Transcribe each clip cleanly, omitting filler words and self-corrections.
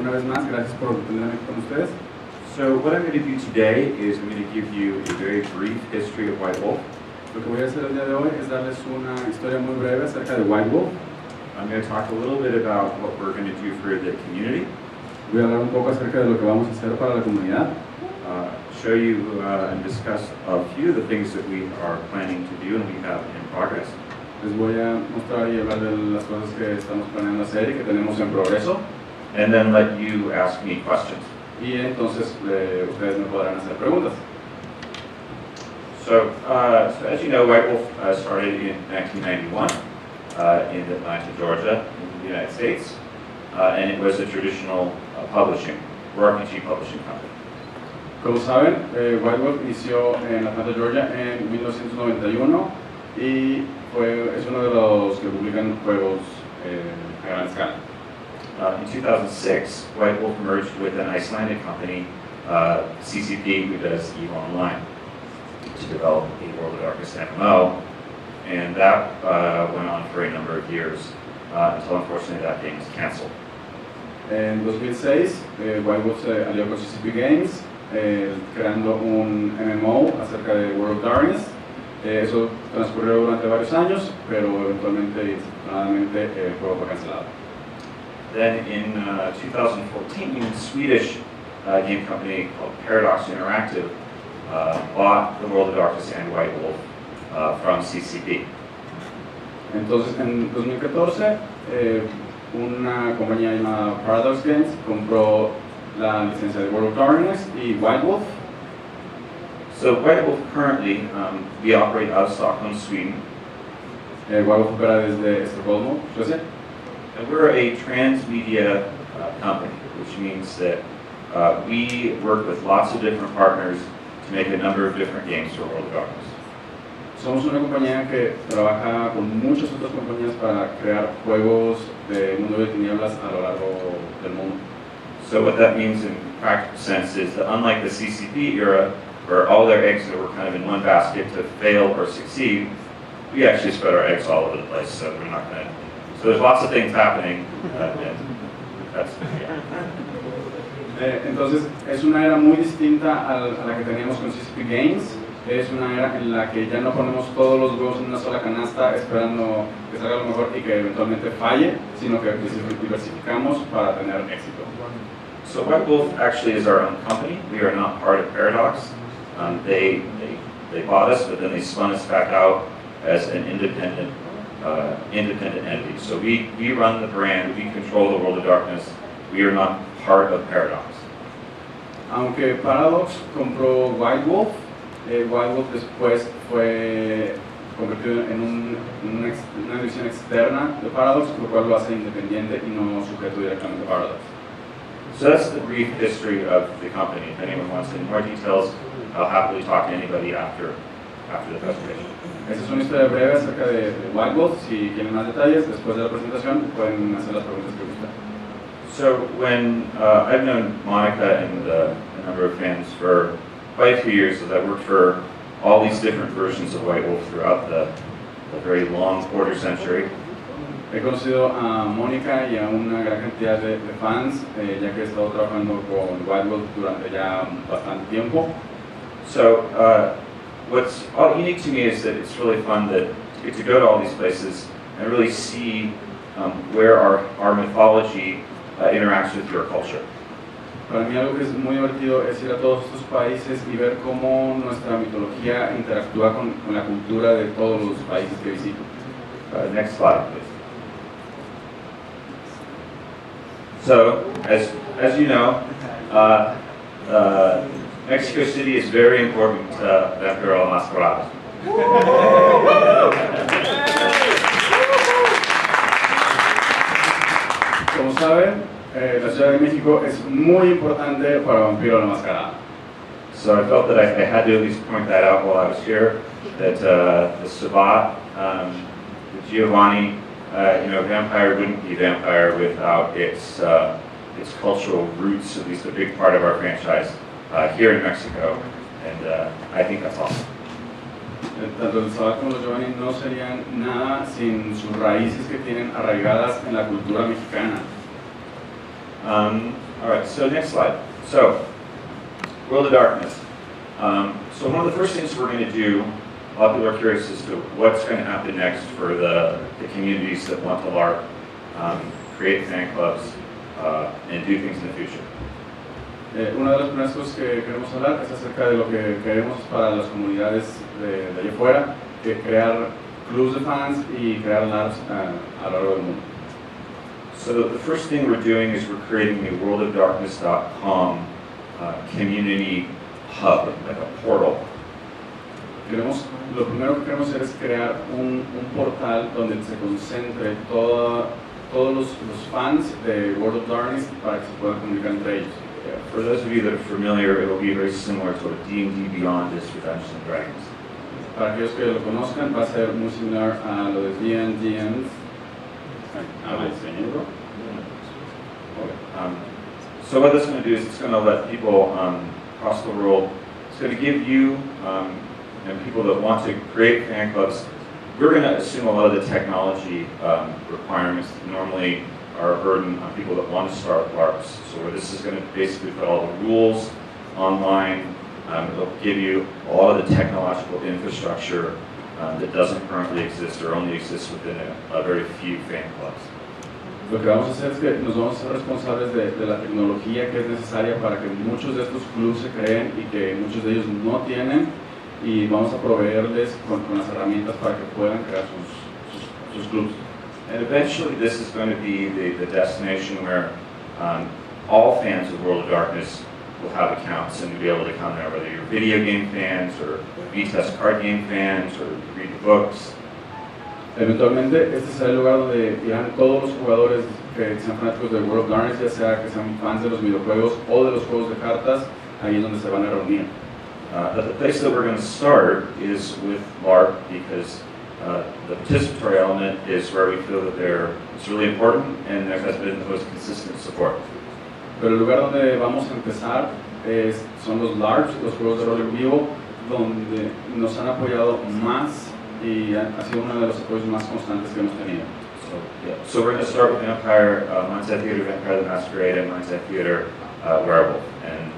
Una vez más, gracias por tenerme con ustedes. So what I'm going to do today is I'm going to give you a very brief history of White Wolf. Lo que voy a hacer el día de hoy es darles una historia muy breve acerca de White Wolf. I'm going to talk a little bit about what we're going to do for the community. Voy a hablar un poco acerca de lo que vamos a hacer para la comunidad. Show you and discuss a few of the things that we are planning to do and we have in progress. Les voy a mostrar y hablar de las cosas que estamos planeando hacer y que tenemos en progreso. And then let you ask me questions. Y entonces ustedes me podrán hacer preguntas. So as you know, White Wolf started in 1991 in Atlanta, Georgia, in the United States. And it was a traditional RPG publishing company. Como saben, White Wolf inició en Atlanta, Georgia en 1991 y es uno de los que publican juegos a gran escala. In 2006, White Wolf merged with an Icelandic company, CCP, who does EVE Online, to develop a World of Darkness MMO, and that went on for a number of years until unfortunately that game was canceled. En 2006, White Wolf se alió con CCP Games, creando un MMO acerca de World of Darkness. Eso transcurrió durante varios años, pero eventualmente y desafortunadamente el juego fue cancelado. Then in 2014, a Swedish game company called Paradox Interactive bought the World of Darkness and White Wolf from CCP. Entonces, en 2014, una compañía llamada Paradox Games compró la licencia de World of Darkness y White Wolf. So White Wolf currently, we operate out of Stockholm, Sweden. White Wolf opera desde Estocolmo, Suecia. And we're a transmedia company, which means that we work with lots of different partners to make a number of different games for World of Darkness. Somos una compañía que trabaja con muchas otras compañías para crear juegos de mundo de tinieblas a lo largo del mundo. So what that means in practical sense is that unlike the CCP era, where all their eggs were kind of in one basket to fail or succeed, we actually spread our eggs all over the place, so we're not going to. So there's lots of things happening, and that's, yeah. Entonces, es una era muy distinta a la que teníamos con CCP Games. Es una era en la que ya no ponemos todos los huevos en una sola canasta esperando que salga lo mejor y que eventualmente falle, sino que diversificamos para tener éxito. So White Wolf actually is our own company. We are not part of Paradox. They bought us, but then they spun us back out as an independent entity. So we run the brand, we control the World of Darkness. We are not part of Paradox. Aunque Paradox compró White Wolf, White Wolf después fue convertido en una división externa de Paradox, lo cual lo hace independiente y no sujeto directamente a Paradox. So that's the brief history of the company. If anyone wants any more details, I'll happily talk to anybody after the presentation. Esa es una historia breve acerca de White Wolf. Si quieren más detalles, después de la presentación pueden hacer las preguntas que gusten. So when I've known Monica and a number of fans for quite a few years, as I worked for all these different versions of White Wolf throughout the very long quarter century. He conocido a Mónica y a una gran cantidad de fans, ya que he estado trabajando con White Wolf durante ya bastante tiempo. So what's unique to me is that it's really fun to go to all these places and really see where our mythology interacts with your culture. Para mí algo que es muy divertido es ir a todos estos países y ver cómo nuestra mitología interactúa con la cultura de todos los países que visito. Next slide, please. So, as you know, Mexico City is very important to Vampiro La Mascarada. Como saben, la Ciudad de México es muy importante para Vampiro La Mascarada. So I felt that I had to at least point that out while I was here, that the Sabat, the Giovanni, vampire wouldn't be vampire without its cultural roots, at least a big part of our franchise here in Mexico, and I think that's awesome. Tanto el Sabat como los Giovanni no serían nada sin sus raíces que tienen arraigadas en la cultura mexicana. All right, so next slide. So, World of Darkness. So one of the first things we're going to do, a lot of people are curious as to what's going to happen next for the communities that want to LARP, create fan clubs, and do things in the future. Una de las primeras cosas que queremos hablar es acerca de lo que queremos para las comunidades de allá afuera, que crear clubs de fans y crear LARPs a lo largo del mundo. So the first thing we're doing is we're creating a worldofdarkness.com community hub, like a portal. Lo primero que queremos hacer es crear un portal donde se concentre todos los fans de World of Darkness para que se puedan comunicar entre ellos. Yeah, for those of you that are familiar, it will be very similar to what D&D Beyond is for Dungeons & Dragons. Para aquellos que lo conozcan, va a ser muy similar a lo de D&D. So what this is going to do is it's going to let people across the world, it's going to give you and people that want to create fan clubs, we're going to assume a lot of the technology requirements that normally are a burden on people that want to start LARPs. So where this is going to basically put all the rules online, it'll give you a lot of the technological infrastructure that doesn't currently exist or only exists within a very few fan clubs. Lo que vamos a hacer es que nos vamos a ser responsables de la tecnología que es necesaria para que muchos de estos clubs se creen y que muchos de ellos no tienen, y vamos a proveerles con las herramientas para que puedan crear sus clubs. And eventually this is going to be the destination where all fans of World of Darkness will have accounts and be able to come there, whether you're video game fans or VTest card game fans or read the books. Eventualmente este será el lugar donde irán todos los jugadores que sean fanáticos de World of Darkness, ya sea que sean fans de los videojuegos o de los juegos de cartas, ahí es donde se van a reunir. But the place that we're going to start is with LARP because the participatory element is where we feel that it's really important and there has been the most consistent support. Pero el lugar donde vamos a empezar son los LARPs, los juegos de rol en vivo, donde nos han apoyado más y ha sido uno de los apoyos más constantes que hemos tenido. So we're going to start with Vampire, Mindset Theater, Vampire the Masquerade, and Mindset Theater, Werewolf. And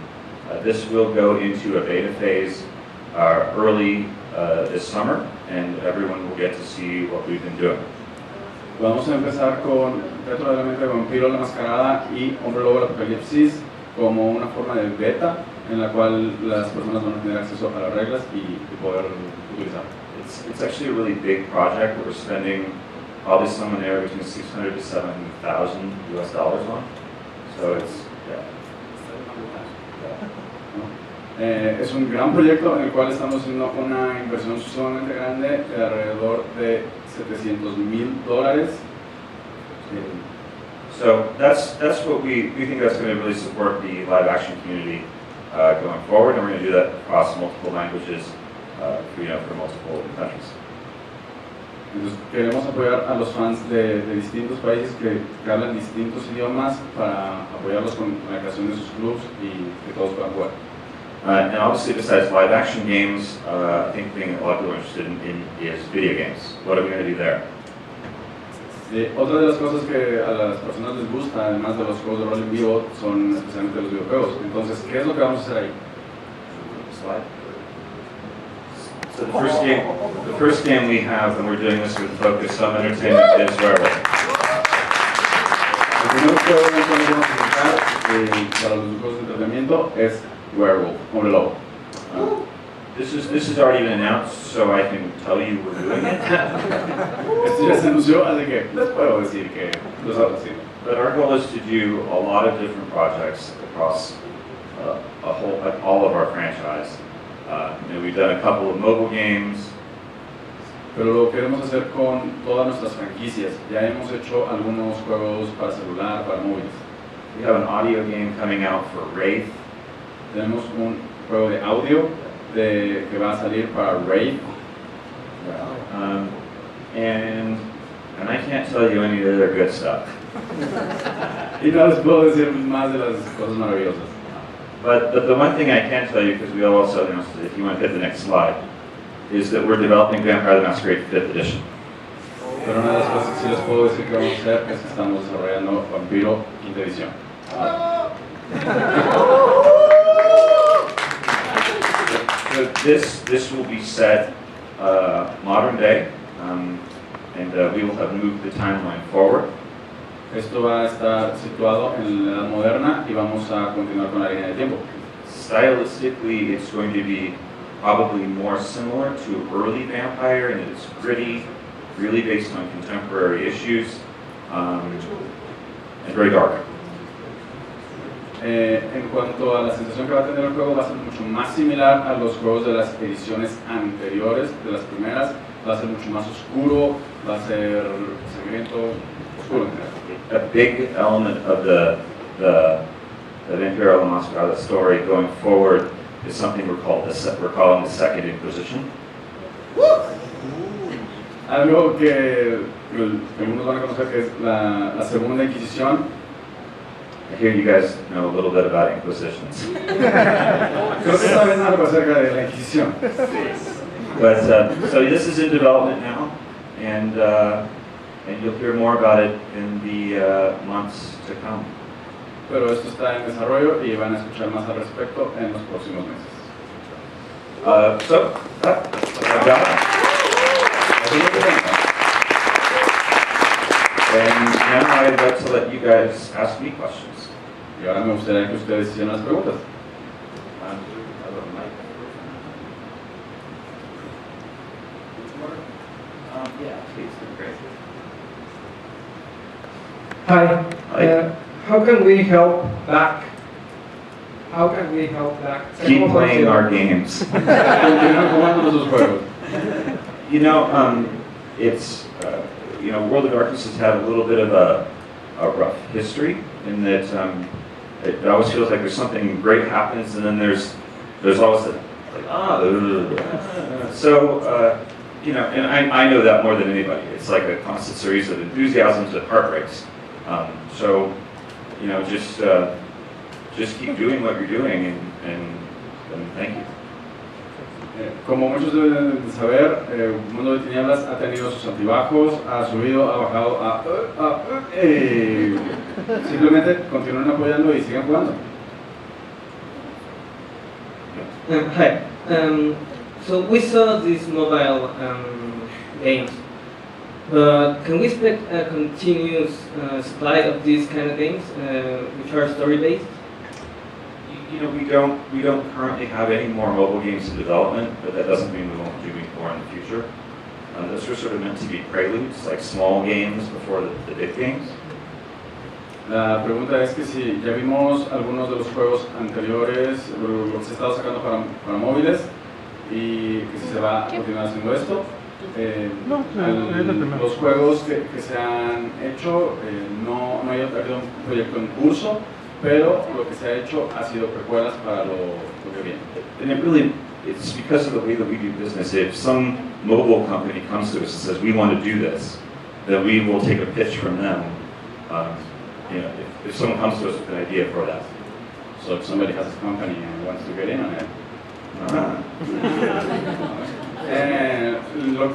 this will go into a beta phase early this summer, and everyone will get to see what we've been doing. Vamos a empezar con Teatro de la Mente, Vampiro la Mascarada y Hombre Lobo el Apocalipsis como una forma de beta en la cual las personas van a tener acceso a las reglas y poder utilizar. It's actually a really big project that we're spending probably somewhere between $600,000 to $700,000 US on. So it's, es un gran proyecto en el cual estamos haciendo una inversión sumamente grande de alrededor de $700,000. So that's what we think that's going to really support the live action community going forward, and we're going to do that across multiple languages, for multiple countries. Entonces, queremos apoyar a los fans de distintos países que hablan distintos idiomas para apoyarlos con la creación de sus clubs y que todos puedan jugar. And obviously, besides live action games, I think the thing a lot of people are interested in is video games. What are we going to do there? Otra de las cosas que a las personas les gusta, además de los juegos de rol en vivo, son especialmente los videojuegos. Entonces, ¿qué es lo que vamos a hacer ahí? Slide. So the first game we have, and we're doing this with focus on entertainment, is Werewolf. El primer juego que vamos a presentar para los juegos de entretenimiento es Werewolf, Hombre Lobo. This is already been announced, so I can tell you we're doing it. Esto ya se anunció, así que les puedo decir que lo estamos haciendo. But our goal is to do a lot of different projects across all of our franchise. We've done a couple of mobile games. Pero lo queremos hacer con todas nuestras franquicias. Ya hemos hecho algunos juegos para celular, para móviles. We have an audio game coming out for Wraith. Tenemos un juego de audio que va a salir para Wraith. And I can't tell you any of the other good stuff. Y no les puedo decir más de las cosas maravillosas. But the one thing I can tell you, because we also announced it, if you want to hit the next slide, is that we're developing Vampire the Masquerade 5th edition. Pero una de las cosas que sí les puedo decir que vamos a hacer es que estamos desarrollando Vampiro quinta edición. This will be set modern day, and we will have moved the timeline forward. Esto va a estar situado en la edad moderna y vamos a continuar con la línea de tiempo. Stylistically, it's going to be probably more similar to early Vampire, and it's gritty, really based on contemporary issues, and very dark. En cuanto a la sensación que va a tener el juego, va a ser mucho más similar a los juegos de las ediciones anteriores, de las primeras. Va a ser mucho más oscuro, va a ser sangriento, oscuro en general. A big element of the Vampiro La Mascarada story going forward is something we're calling the Second Inquisition. Algo que algunos van a conocer que es la Segunda Inquisición. I hear you guys know a little bit about Inquisitions. Creo que saben algo acerca de la Inquisición. But so this is in development now, and you'll hear more about it in the months to come. Pero esto está en desarrollo y van a escuchar más al respecto en los próximos meses. And now I'd like to let you guys ask me questions. Y ahora me gustaría que ustedes hicieran las preguntas. Yeah, please, great. Hi. Hi. How can we help back? How can we help back? Keep playing our games. Continúen jugando esos juegos. You know, it's World of Darkness has had a little bit of a rough history in that it always feels like there's something great happens, and then there's always and I know that more than anybody. It's like a constant series of enthusiasms and heartbreaks. So just keep doing what you're doing, and thank you. Como muchos deben de saber, Mundo de Tinieblas ha tenido sus altibajos, ha subido, ha bajado, simplemente continúen apoyando y sigan jugando. Hi. So we saw these mobile games, but can we expect a continuous supply of these kind of games, which are story-based? We don't currently have any more mobile games in development, but that doesn't mean we won't do more in the future. Those are sort of meant to be preludes, like small games before the big games. La pregunta es que si ya vimos algunos de los juegos anteriores, lo que se ha estado sacando para móviles, y que si se va a continuar haciendo esto. Los juegos que se han hecho, no hay un proyecto en curso, pero lo que se ha hecho ha sido precuelas para lo que viene. And it's because of the way that we do business. If some mobile company comes to us and says, we want to do this, then we will take a pitch from them. If someone comes to us with an idea for that. So if somebody has a company and wants to get in on it.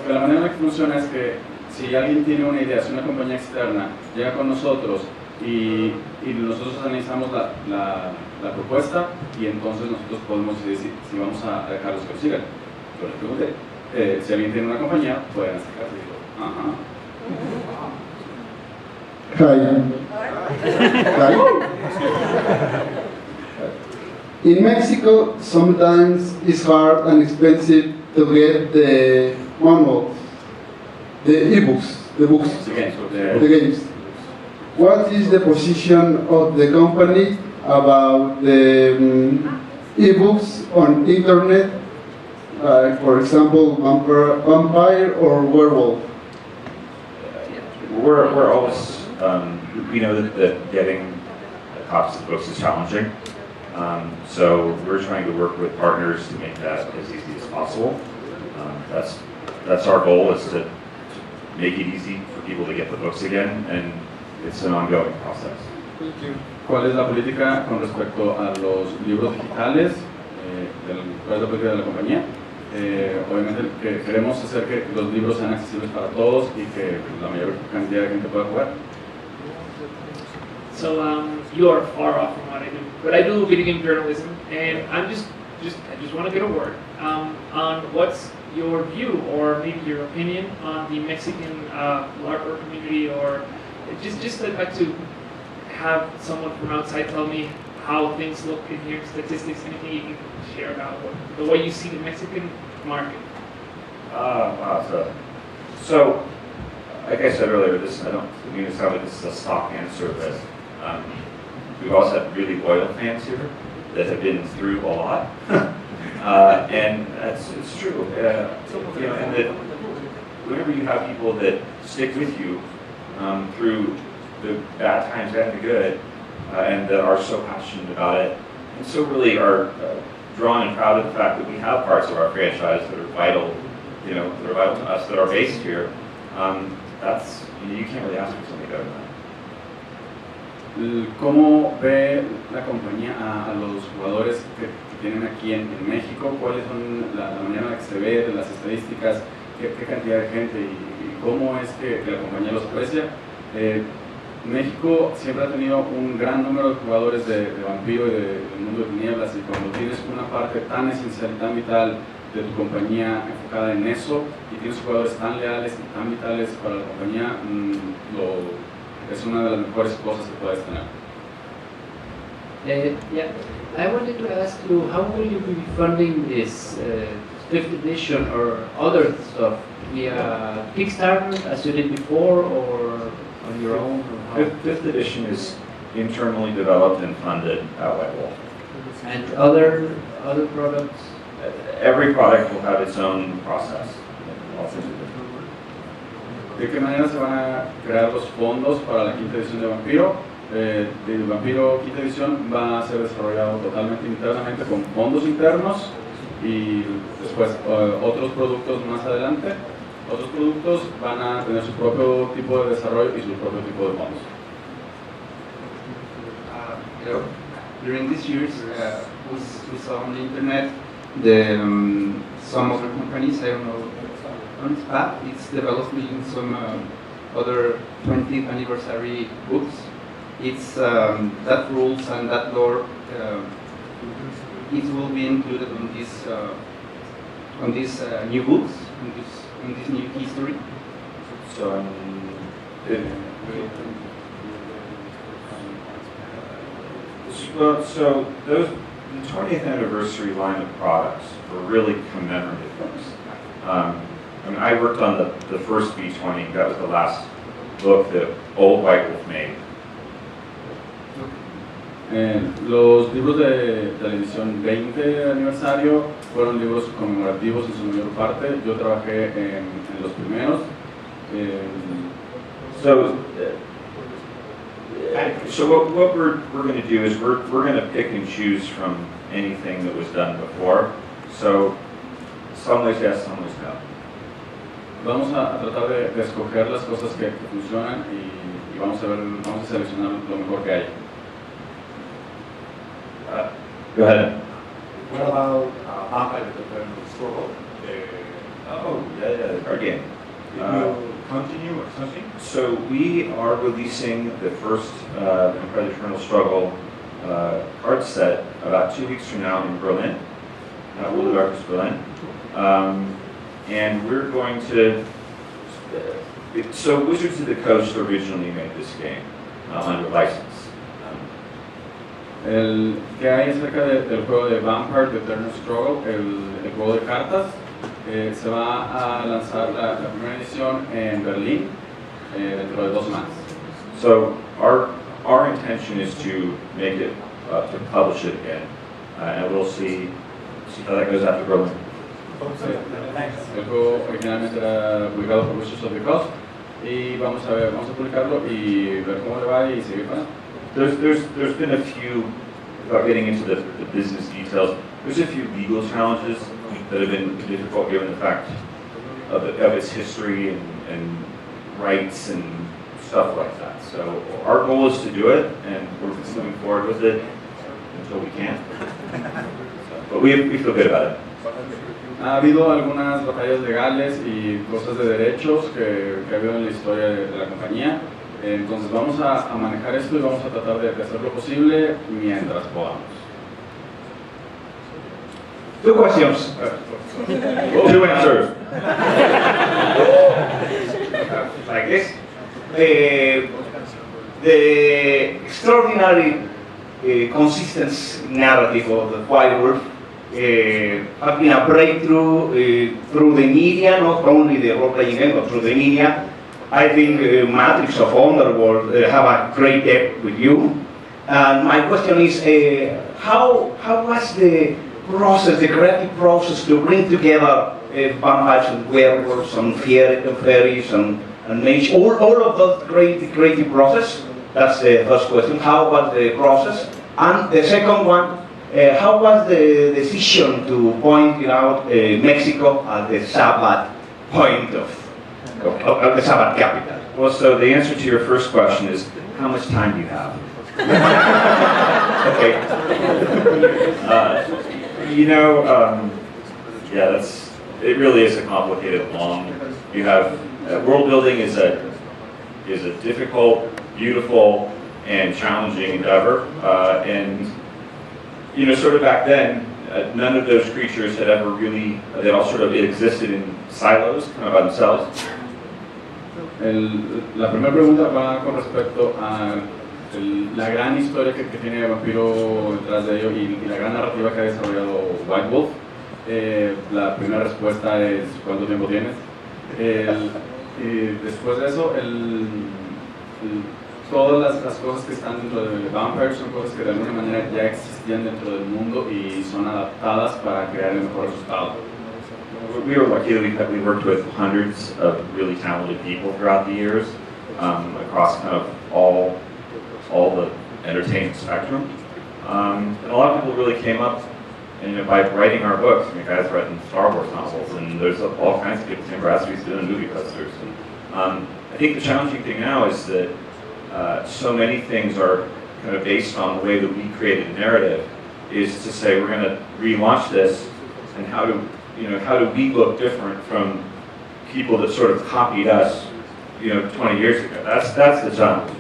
La manera en la que funciona es que si alguien tiene una idea, si una compañía externa llega con nosotros y nosotros analizamos la propuesta, y entonces nosotros podemos decidir si vamos a dejarlos que lo sigan. Yo les pregunté, si alguien tiene una compañía, pueden acercarse y digo, ajá. Hi. In Mexico, sometimes it's hard and expensive to get the manuals, the e-books, the books, the games. What is the position of the company about the e-books on internet, for example, vampire or werewolf? We're always, we know that getting copies of books is challenging. So we're trying to work with partners to make that as easy as possible. That's our goal, is to make it easy for people to get the books again, and it's an ongoing process. ¿Cuál es la política con respecto a los libros digitales? ¿Cuál es la política de la compañía? Obviamente que queremos hacer que los libros sean accesibles para todos y que la mayor cantidad de gente pueda jugar. So you are far off from what I do, but I do video game journalism, and I just want to get a word on what's your view or maybe your opinion on the Mexican LARPer community, or just I'd like to have someone from outside tell me how things look in here, statistics, anything you can share about the way you see the Mexican market. Wow. So, like I said earlier, I don't mean to sound like this is a stock answer, but we've also had really loyal fans here that have been through a lot, and it's true. You know, and that whenever you have people that stick with you through the bad times and the good, and that are so passionate about it, and so really are drawn and proud of the fact that we have parts of our franchise that are vital, you know, that are vital to us, that are based here. That's, you can't really ask for something better than that. ¿Cómo ve la compañía a los jugadores que tienen aquí en México? ¿Cuáles son la manera en la que se ve, las estadísticas, qué cantidad de gente y cómo es que la compañía los aprecia? México siempre ha tenido un gran número de jugadores de Vampiro y del mundo de tinieblas, y cuando tienes una parte tan esencial, tan vital de tu compañía enfocada en eso, y tienes jugadores tan leales y tan vitales para la compañía, es una de las mejores cosas que puedes tener. Yeah, I wanted to ask you, how will you be funding this 5th edition or other stuff? Via Kickstarter, as you did before, or on your own? Or how? 5th edition is internally developed and funded at White Wolf. And other products? Every product will have its own process. ¿De qué manera se van a crear los fondos para la quinta edición de Vampiro? De Vampiro quinta edición va a ser desarrollado totalmente internamente con fondos internos, y después otros productos más adelante. Otros productos van a tener su propio tipo de desarrollo y su propio tipo de fondos. During these years, we saw on the internet some other companies, I don't know, on its path, it's developing some other 20th anniversary books. It's that rules and that lore, it will be included on these new books, on this new history. So, so those the 20th anniversary line of products were really commemorative books. I mean, I worked on the first V20. That was the last book that old White Wolf made. Los libros de la edición 20 de aniversario fueron libros conmemorativos en su mayor parte. Yo trabajé en los primeros. So what we're going to do is we're going to pick and choose from anything that was done before. So some ways yes, some ways no. Vamos a tratar de escoger las cosas que funcionan y vamos a seleccionar lo mejor que hay. Go ahead. What about Vampire the Eternal Struggle? The card game. Did you continue or something? So we are releasing the first Vampire the Eternal Struggle card set about 2 weeks from now in Berlin, World of Darkness Berlin. And we're going to, so Wizards of the Coast originally made this game under license. ¿Qué hay acerca del juego de Vampire the Eternal Struggle? El juego de cartas se va a lanzar la primera edición en Berlín dentro de 2 semanas. So our intention is to make it, to publish it again, and we'll see how that goes after Berlin. El juego originalmente era publicado por Wizards of the Coast y vamos a publicarlo y ver cómo le va y seguir con eso. There's been a few, without getting into the business details, there's a few legal challenges that have been difficult given the fact of its history and rights and stuff like that. So our goal is to do it, and we're moving forward with it until we can. But we feel good about it. Ha habido algunas batallas legales y cosas de derechos que ha habido en la historia de la compañía, Entonces vamos a manejar esto y vamos a tratar de hacer lo posible mientras podamos. Two questions. Two answers. Like this. The extraordinary consistent narrative of the White Wolf have been a breakthrough through the media, not only the role-playing game, but through the media. I think Matrix of Underworld have a great depth with you. And my question is, how was the process, the creative process to bring together vampires and werewolves and fairies and mage, all of that creative process? That's the first question. How was the process? And the second one, how was the decision to point out Mexico as the Sabbath point of the Sabbath capital? Well, so the answer to your first question is, how much time do you have? Okay. Yeah, it really is a complicated, long. You have world building is a difficult, beautiful, and challenging endeavor, and sort of back then, none of those creatures had ever really. They all sort of existed in silos, kind of by themselves. La primera pregunta va con respecto a la gran historia que tiene Vampiro detrás de ello y la gran narrativa que ha desarrollado White Wolf. La primera respuesta es ¿cuánto tiempo tienes? Y después de eso, todas las cosas que están dentro de Vampire son cosas que de alguna manera ya existían dentro del mundo y son adaptadas para crear el mejor resultado. We were lucky that we worked with hundreds of really talented people throughout the years, across kind of all the entertainment spectrum. And a lot of people really came up by writing our books. I mean, guys writing Star Wars novels, and there's all kinds of people. Tim Bradstreet's doing movie posters. And I think the challenging thing now is that so many things are kind of based on the way that we created a narrative, is to say we're going to relaunch this, and how do we look different from people that sort of copied us, 20 years ago? That's the challenge.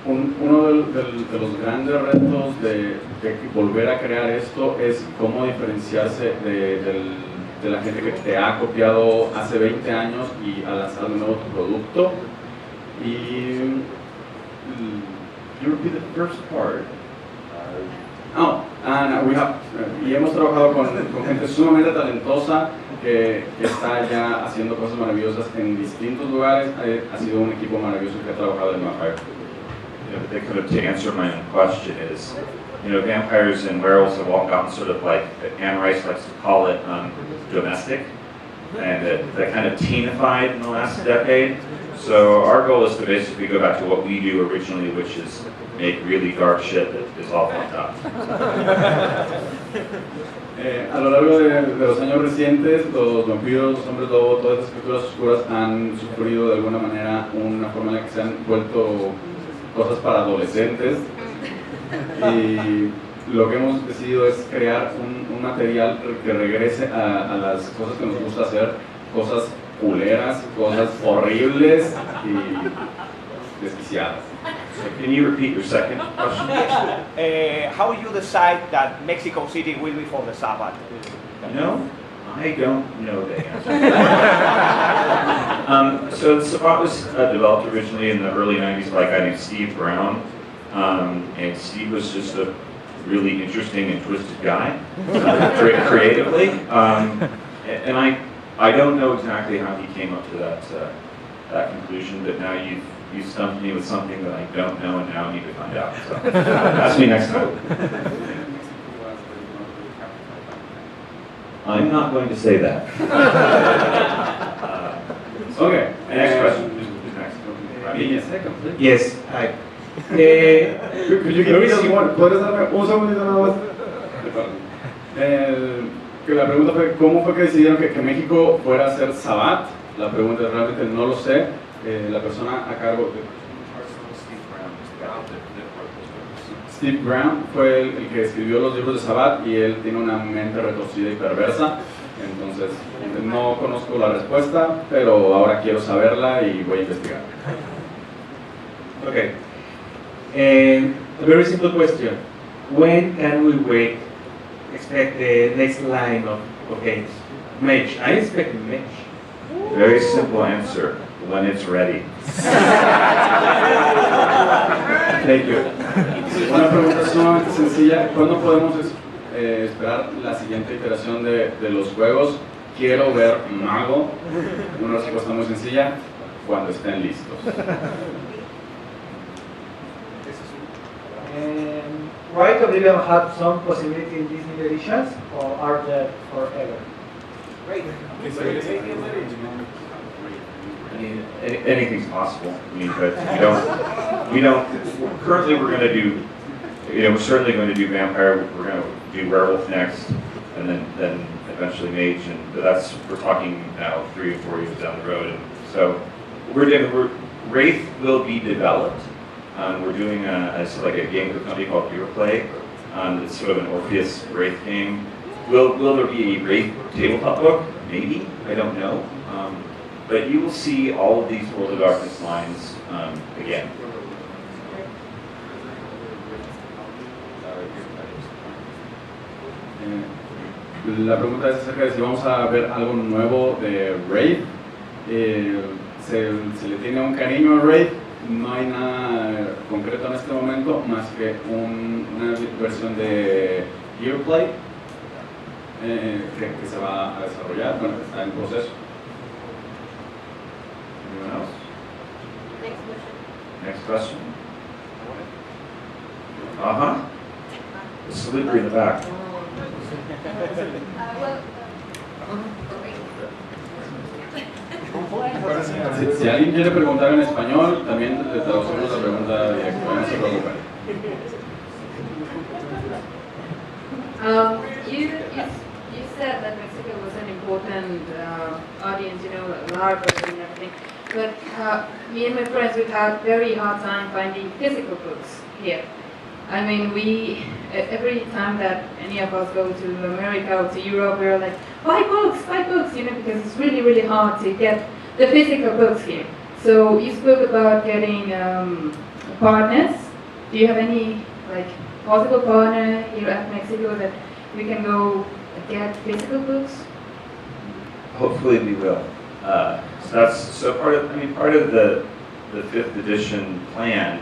Uno de los grandes retos de volver a crear esto es cómo diferenciarse de la gente que te ha copiado hace 20 años y a lanzar de nuevo tu producto. Y you repeat the first part. Y hemos trabajado con gente sumamente talentosa que está ya haciendo cosas maravillosas en distintos lugares. Ha sido un equipo maravilloso que ha trabajado en Vampire. To answer my own question is, vampires and werewolves have all gotten sort of like, Anne Rice likes to call it, domestic, and that kind of teenified in the last decade. So our goal is to basically go back to what we do originally, which is make really dark shit that is all fucked up. A lo largo de los años recientes, los vampiros, los hombres lobo, todas estas criaturas oscuras han sufrido de alguna manera una forma en la que se han vuelto cosas para adolescentes, y lo que hemos decidido es crear un material que regrese a las cosas que nos gusta hacer, cosas culeras, cosas horribles y desquiciadas. So can you repeat your second question? How you decide that Mexico City will be for the Sabbath? I don't know the answer. So the Sabbath was developed originally in the early 90s by a guy named Steve Brown. And Steve was just a really interesting and twisted guy, creatively. And I don't know exactly how he came up to that conclusion, but now you stumped me with something that I don't know, and now I need to find out. So ask me next time. I'm not going to say that. Okay. Next question. Who's next? Yes. Hi. Could you give me ¿puedes darme un segundito nada más? Que la pregunta fue ¿cómo fue que decidieron que México fuera a hacer Sabbath? La pregunta es realmente no lo sé. La persona a cargo de Steve Brown fue el que escribió los libros de Sabbath, y él tiene una mente retorcida y perversa. Entonces, no conozco la respuesta, pero ahora quiero saberla y voy a investigar. Okay. A very simple question. When can we expect the next line of games? Mage. I expect Mage. Very simple answer. When it's ready. Thank you. Una pregunta sumamente sencilla. ¿Cuándo podemos esperar la siguiente iteración de los juegos? Quiero ver Mago. Una respuesta muy sencilla. Cuando estén listos. Right, Oblivion had some possibility in these new editions, or are they forever? I mean, anything's possible. I mean, but we don't. Currently, we're going to do. We're certainly going to do vampire. We're going to do werewolf next, and then eventually mage. But we're talking now 3 or 4 years down the road. And so Wraith will be developed. We're doing a game with a company called Play. It's sort of an Orpheus Wraith game. Will there be a Wraith tabletop book? Maybe. I don't know. But you will see all of these World of Darkness lines again. La pregunta es acerca de si vamos a ver algo nuevo de Wraith. Se le tiene un cariño a Wraith. No hay nada concreto en este momento más que una versión de Play que se va a desarrollar, bueno, está en proceso. Anyone else? Next question. The celebrity in the back. Si alguien quiere preguntar en español, también le traducimos la pregunta directa, no se preocupen. You said that Mexico was an important audience, LARP and everything. But me and my friends, we've had very hard time finding physical books here. I mean, every time that any of us go to America or to Europe, we're like, buy books, because it's really, really hard to get the physical books here. So you spoke about getting partners. Do you have any possible partner here at Mexico that we can go get physical books? Hopefully we will. So part of the 5th edition plan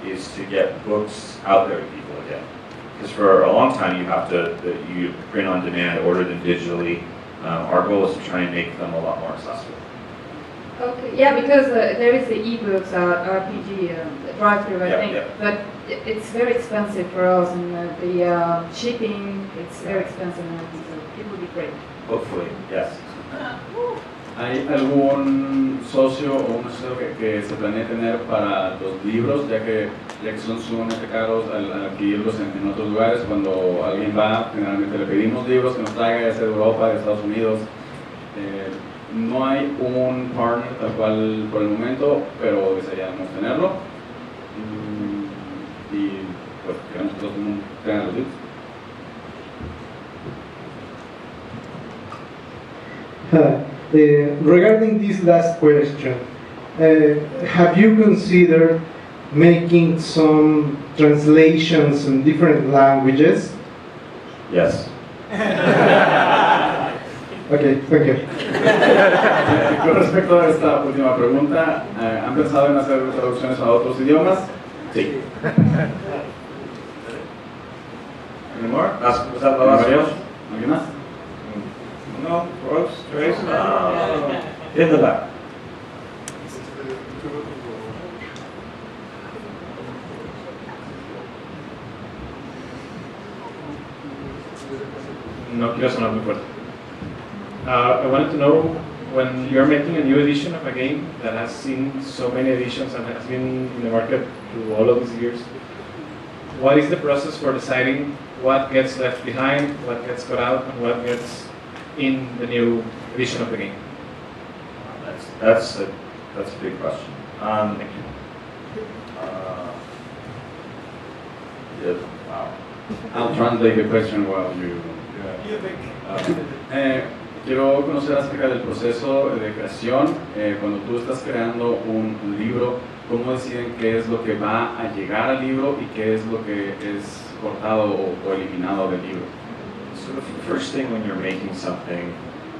is to get books out there to people again. Because for a long time you print on demand, order them digitally. Our goal is to try and make them a lot more accessible. Okay, yeah, because there is the e-books, RPG, drive-through, I think, but it's very expensive for us, and the shipping, it's very expensive and everything, so it would be great. Hopefully, yes. ¿Hay algún socio o un socio que se planee tener para los libros, ya que son sumamente caros al adquirirlos en otros lugares? Cuando alguien va, generalmente le pedimos libros que nos traiga, ya sea de Europa, de Estados Unidos. No hay un partner tal cual por el momento, pero desearíamos tenerlo. Y pues queremos que todo el mundo tenga los libros. Regarding this last question, have you considered making some translations in different languages? Yes. Okay, thank you. Con respecto a esta última pregunta, ¿han pensado en hacer traducciones a otros idiomas? Sí. Any more? Was that the last question? ¿Alguien más? No, Rose, Trace? In the back. No quiero sonar muy fuerte. I wanted to know, when you're making a new edition of a game that has seen so many editions and has been in the market through all of these years, what is the process for deciding what gets left behind, what gets cut out, and what gets in the new edition of the game? That's a big question. Thank you. Wow. I'll translate the question while you. Quiero conocer acerca del proceso de creación. Cuando tú estás creando un libro, ¿cómo deciden qué es lo que va a llegar al libro y qué es lo que es cortado o eliminado del libro? So the first thing when you're making something,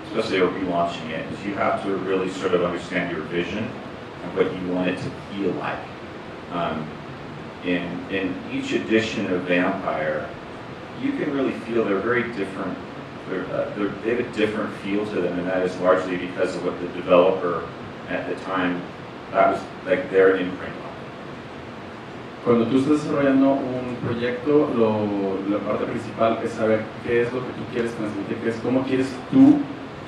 especially relaunching it, is you have to really sort of understand your vision and what you want it to feel like. In each edition of Vampire, you can really feel they're very different. They have a different feel to them, and that is largely because of what the developer at the time, that was like their imprint on it. Cuando tú estás desarrollando un proyecto, la parte principal es saber qué es lo que tú quieres transmitir, qué es cómo quieres tú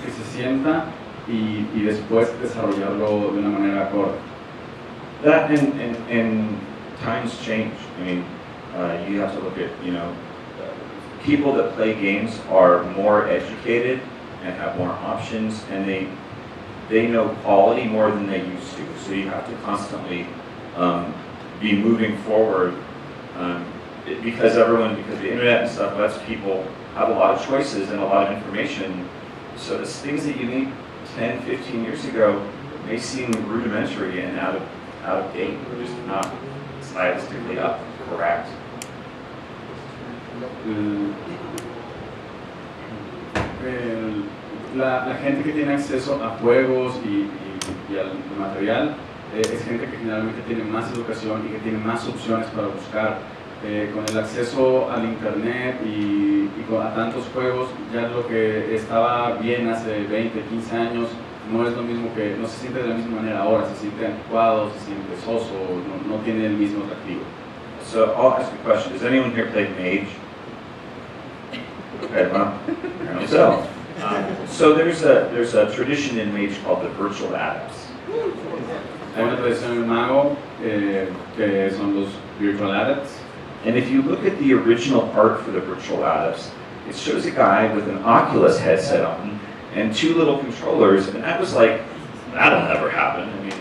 que se sienta y después desarrollarlo de una manera acorde. That and times change. I mean, you have to look at, people that play games are more educated and have more options, and they know quality more than they used to. So you have to constantly be moving forward because the internet and stuff lets people have a lot of choices and a lot of information. So the things that you need 10, 15 years ago may seem rudimentary and out of date, or just not stylistically correct. La gente que tiene acceso a juegos y al material es gente que generalmente tiene más educación y que tiene más opciones para buscar. Con el acceso al internet y a tantos juegos, ya lo que estaba bien hace 20, 15 años no es lo mismo, que no se siente de la misma manera ahora, se siente anticuado, se siente soso, no tiene el mismo atractivo. So I'll ask you a question. Does anyone here play Mage? Okay, well, so there's a tradition in Mage called the virtual adepts. Hay una tradición en el mago que son los virtual adepts. And if you look at the original art for the virtual adepts, it shows a guy with an Oculus headset on and two little controllers, and that was like, that'll never happen. I mean,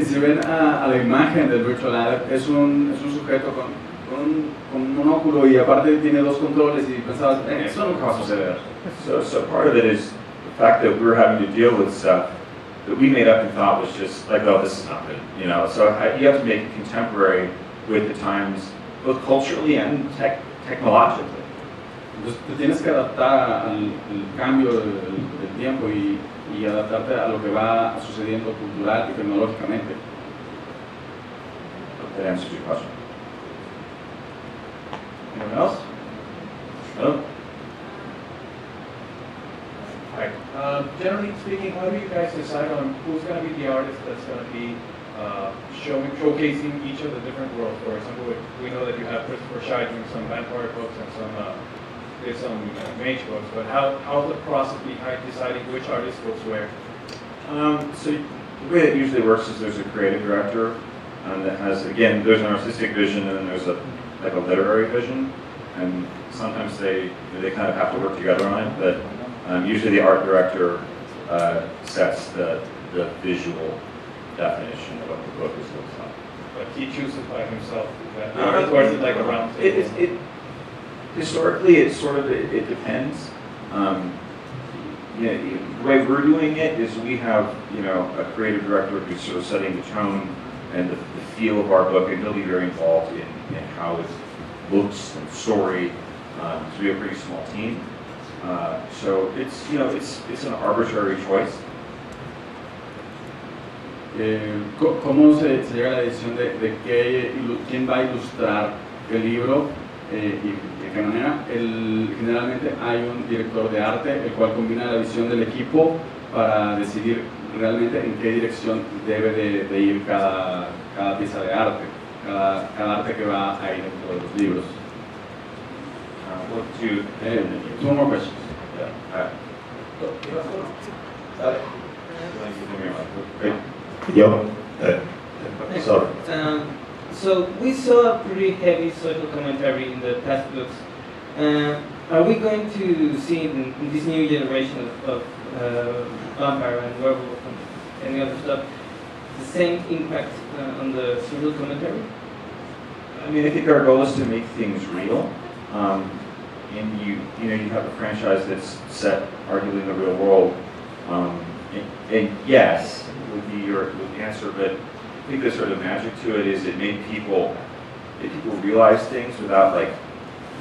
Si ven a la imagen del virtual adept, es un sujeto con un óculo y aparte tiene dos controles y pensabas, eso nunca va a suceder. So part of it is the fact that we're having to deal with stuff that we made up and thought was just like, oh, this is not good, So you have to make it contemporary with the times, both culturally and technologically. Entonces te tienes que adaptar al cambio del tiempo y adaptarte a lo que va sucediendo cultural y tecnológicamente. That answers your question. Anyone else? Hello? Hi. Generally speaking, how do you guys decide on who's going to be the artist that's going to be showcasing each of the different worlds? For example, we know that you have Christopher Shai doing some vampire books and some mage books, but how's the process behind deciding which artist goes where? So the way it usually works is there's a creative director that has, again, there's an artistic vision and then there's a literary vision, and sometimes they kind of have to work together on it, but usually the art director sets the visual definition of what the book is looks like. But he chooses by himself, or is it like a round table? Historically, it depends. The way we're doing it is we have a creative director who's sort of setting the tone and the feel of our book, and he'll be very involved in how it looks and story. So we have a pretty small team. So it's an arbitrary choice. ¿Cómo se llega a la decisión de quién va a ilustrar el libro y de qué manera? Generalmente hay un director de arte el cual combina la visión del equipo para decidir realmente en qué dirección debe de ir cada pieza de arte, cada arte que va a ir dentro de los libros. Two more questions. Sorry. So we saw a pretty heavy social commentary in the past books. Are we going to see in this new generation of vampire and werewolf and any other stuff the same impact on the social commentary? I mean, I think our goal is to make things real. and you have a franchise that's set arguably in the real world, and yes would be the answer, but I think the sort of magic to it is it made people realize things without like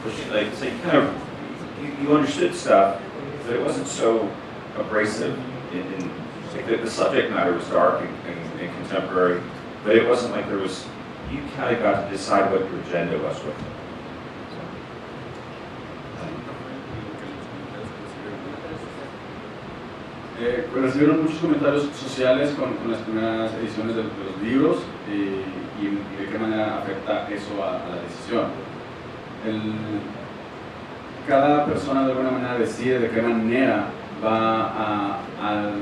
pushing, like so you understood stuff, but it wasn't so abrasive. Like the subject matter was dark and contemporary, but it wasn't like there was, you kind of got to decide what your agenda was with it. Recibieron muchos comentarios sociales con las primeras ediciones de los libros y de qué manera afecta eso a la decisión. Cada persona de alguna manera decide de qué manera va a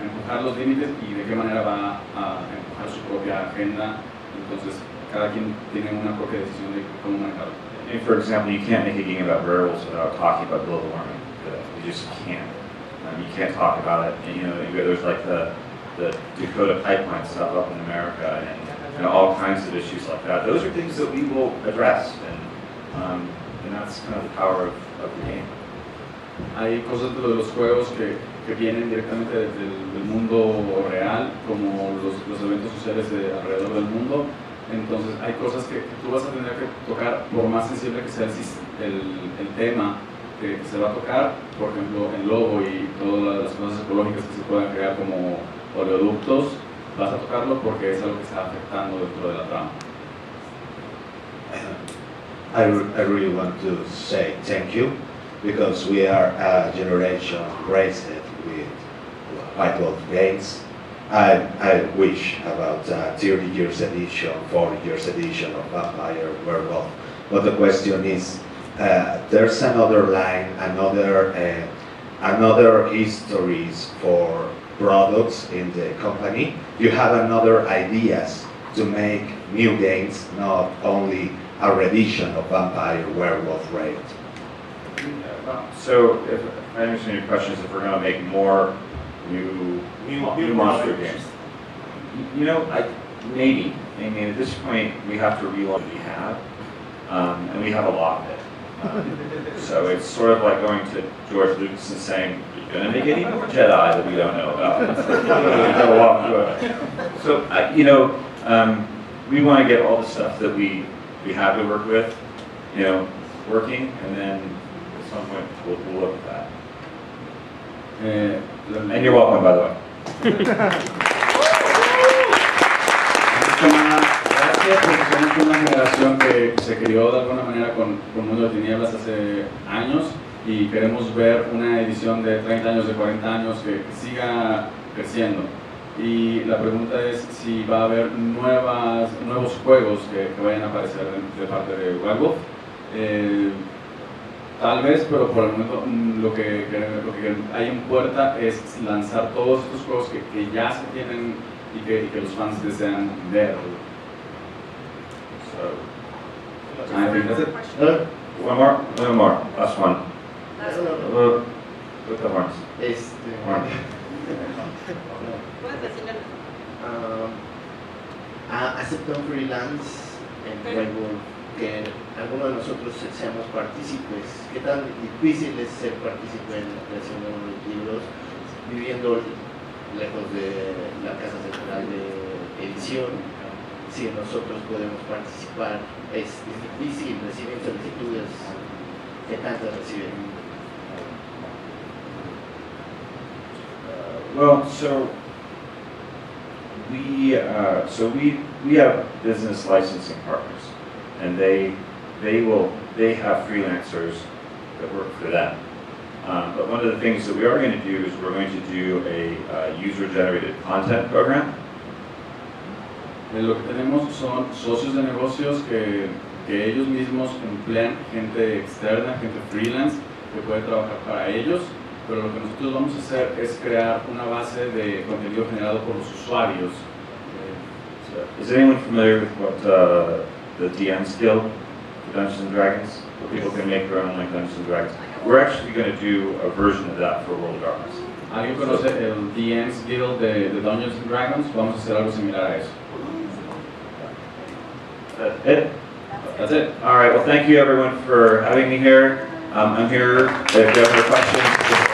empujar los límites y de qué manera va a empujar su propia agenda. Entonces, cada quien tiene una propia decisión de cómo manejarlo. And for example, you can't make a game about werewolves without talking about global warming. You just can't. You can't talk about it. And, there's like the Dakota pipeline stuff up in America and all kinds of issues like that. Those are things that we will address, and that's kind of the power of the game. Hay cosas de los juegos que vienen directamente del mundo real, como los eventos sociales alrededor del mundo. Entonces hay cosas que tú vas a tener que tocar, por más sensible que sea el tema que se va a tocar, por ejemplo el lobo y todas las cosas ecológicas que se puedan crear como oleoductos, vas a tocarlo porque es algo que está afectando dentro de la trama. I really want to say thank you, because we are a generation raised with white wolf games. I wish about 30 years edition, 40 years edition of Vampire Werewolf. But the question is, there's another line, another histories for products in the company. You have another ideas to make new games, not only a reedition of Vampire Werewolf Raid. So, if I understand your question, is if we're going to make more new monster games. Maybe. I mean, at this point, we have to relearn what we have, and we have a lot of it. So it's sort of like going to George Lucas and saying, "You're going to make any more Jedi that we don't know about." So, we want to get all the stuff that we have to work with, working, and then at some point we'll look at that. And you're welcome, by the way. Gracias, porque somos una generación que se crió de alguna manera con Mundo de Tinieblas hace años y queremos ver una edición de 30 años, de 40 años que siga creciendo. Y la pregunta es si va a haber nuevos juegos que vayan a aparecer de parte de Werewolf. Tal vez, pero por el momento lo que hay en puerta es lanzar todos estos juegos que ya se tienen y que los fans desean ver. So, I think that's it. One more, last one. With the horns. Aceptan freelance en Werewolf, que algunos de nosotros seamos partícipes. ¿Qué tan difícil es ser partícipe en la creación de los libros, viviendo lejos de la casa central de edición? Si nosotros podemos participar, es difícil, reciben solicitudes. ¿Qué tantas reciben? Well, so we have business licensing partners, and they have freelancers that work for them. But one of the things that we are going to do is we're going to do a user-generated content program. Lo que tenemos son socios de negocios que ellos mismos emplean gente externa, gente freelance que puede trabajar para ellos. Pero lo que nosotros vamos a hacer es crear una base de contenido generado por los usuarios. Is anyone familiar with what the DMs Guild for Dungeons and Dragons, where people can make their own like Dungeons and Dragons? We're actually going to do a version of that for World of Darkness. ¿Alguien conoce el DMs Guild de Dungeons and Dragons? Vamos a hacer algo similar a eso. That's it? That's it. All right. Well, thank you everyone for having me here. I'm here if you have any questions.